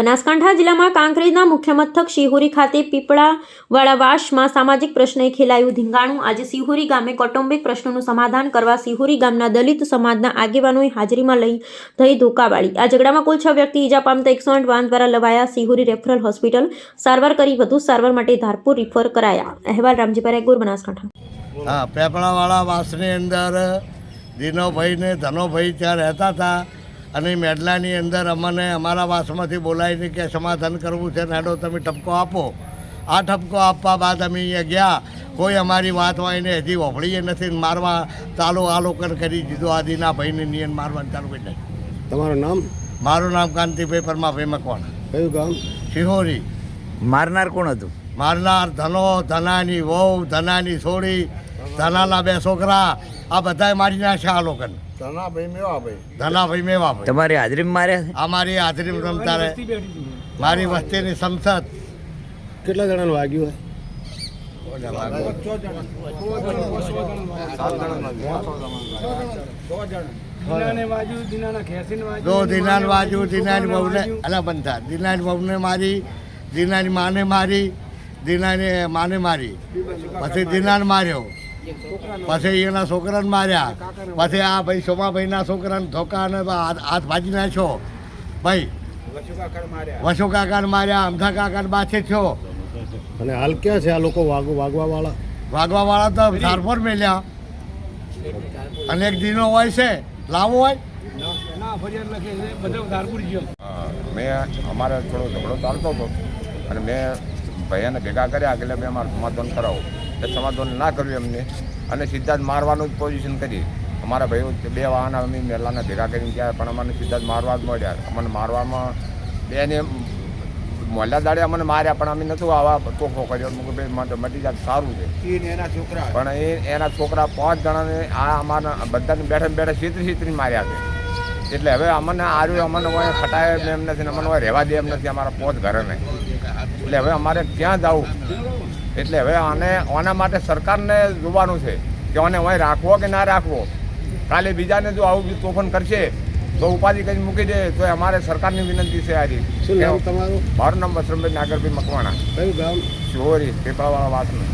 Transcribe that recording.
બનાસકાંઠા જિલ્લામાં કાંકરેજના મુખ્ય મથક શિહોરી ખાતે પીપળાવાળાવાસમાં સામાજિક પ્રશ્ને ખેલાયું ધીંગાણું। આજે શિહોરી ગામે કૌટુંબિક પ્રશ્નોનું સમાધાન કરવા શિહોરી ગામના દલિત સમાજના આગેવાનોએ હાજરીમાં લઈ થઈ ધોકાવાળી। આ ઝઘડામાં કુલ 6 વ્યક્તિ ઈજા પામતા 108 વાહન દ્વારા લવાયા શિહોરી રેફરલ હોસ્પિટલ સારવાર કરી વધુ સારવાર માટે ધારપુર રિફર કરાયા। અહેવાલ રામજીભાઈ રેગોર, બનાસકાંઠા। પીપળાવાળાવાસની અંદર દિનોભાઈ ને ધનોભાઈ ત્યાં રહેતા હતા અને મેડલાની અંદર અમને અમારા વાસમાંથી બોલાવીને કે સમાધાન કરવું છે, હેડો તમે ઠપકો આપો। આ ઠપકો આપવા બાદ અમે અહીંયા ગયા, કોઈ અમારી વાત વાળીને હજી વફળીએ નથી, મારવા ચાલુ આ લોકોને કરી દીધું। આદિના ભાઈને નિયન મારવાનું ચાલુ કરી નાખ્યું। તમારું નામ? મારું નામ કાંતિભાઈ પરમાભાઈ મકવાણા। કયું ગામ? શિહોરી। મારનાર કોણ હતું? મારનાર ધનો, ધનાની વહુ, ધનાની છોડી, ધનાના 2 છોકરા, આ બધાએ મારી નાખ્યા આ લોકોને। ધનાભાઈ મેવાભાઈ તમારી હાજરીમાં માર્યા છે? અમારી હાજરીમાં રમતા રહે, મારી વસ્તીની સંસદ। કેટલા જણાને વાગ્યું દિનાન વાજુ, દિનાની વહુને અલા બંધા, દિનાની વહુને મારી, દિનાની માને મારી, દિનાની માને મારી, પછી દિનાન માર્યો, પછી એના છોકરાને માર્યા, પછી આ ભાઈ સોમાભાઈના છોકરાને ધોકા અને હાથ ભાજી નાખ્યો ભાઈ, વસુ કાકાને માર્યા, અમથા કાકાને બાછે થયો। અને હાલ ક્યાં છે આ લોકો વાગવાવાળા તો ધારપોર મેલ્યા, અને એક દિનો હોય છે લાવો હોય મેં અમારે થોડો ઝઘડો ચાલતો હતો અને મેં ભાઈને ભેગા કર્યા એટલે મેં અમારું સમાધાન કરાવો, એ સમાધાન ના કર્યું એમને અને સીધા જ મારવાનું જ પોઝિશન કરી। અમારા ભાઈઓ 2 વાહન અમે મેલાને ભેગા કરીને ગયા, પણ અમને સીધા જ મારવા જ મળ્યા। અમને મારવામાં બેને મોહલ્લા દાડે અમને માર્યા, પણ અમે નહોતું આવા તોફો કર્યો। ભાઈ મટી જાત સારું છે, પણ એના છોકરા 5 જણાને આ અમારા બધાને બેઠા છેતરી માર્યા છે। એટલે હવે અમને આર્યું અમને હોય ખટાય એમ નથી, અમને હોય રહેવા દે એમ નથી, અમારા 5 ઘરે નહીં। એટલે હવે અમારે ક્યાં જવું? એટલે હવે આના માટે સરકારને જોવાનું છે કે આને હોય રાખવો કે ના રાખવો। કાલે બીજાને જો આવું તોફાન કરશે તો ઉપાધિ કરી મૂકી દે, તો અમારે સરકારની વિનંતી છે આજે। શું નામ તમારું? મારું નામ વસરમભાઈ નાગરભાઈ મકવાણા। કયું ગામ? શિહોરી, પીપળાવાળા વાસનું।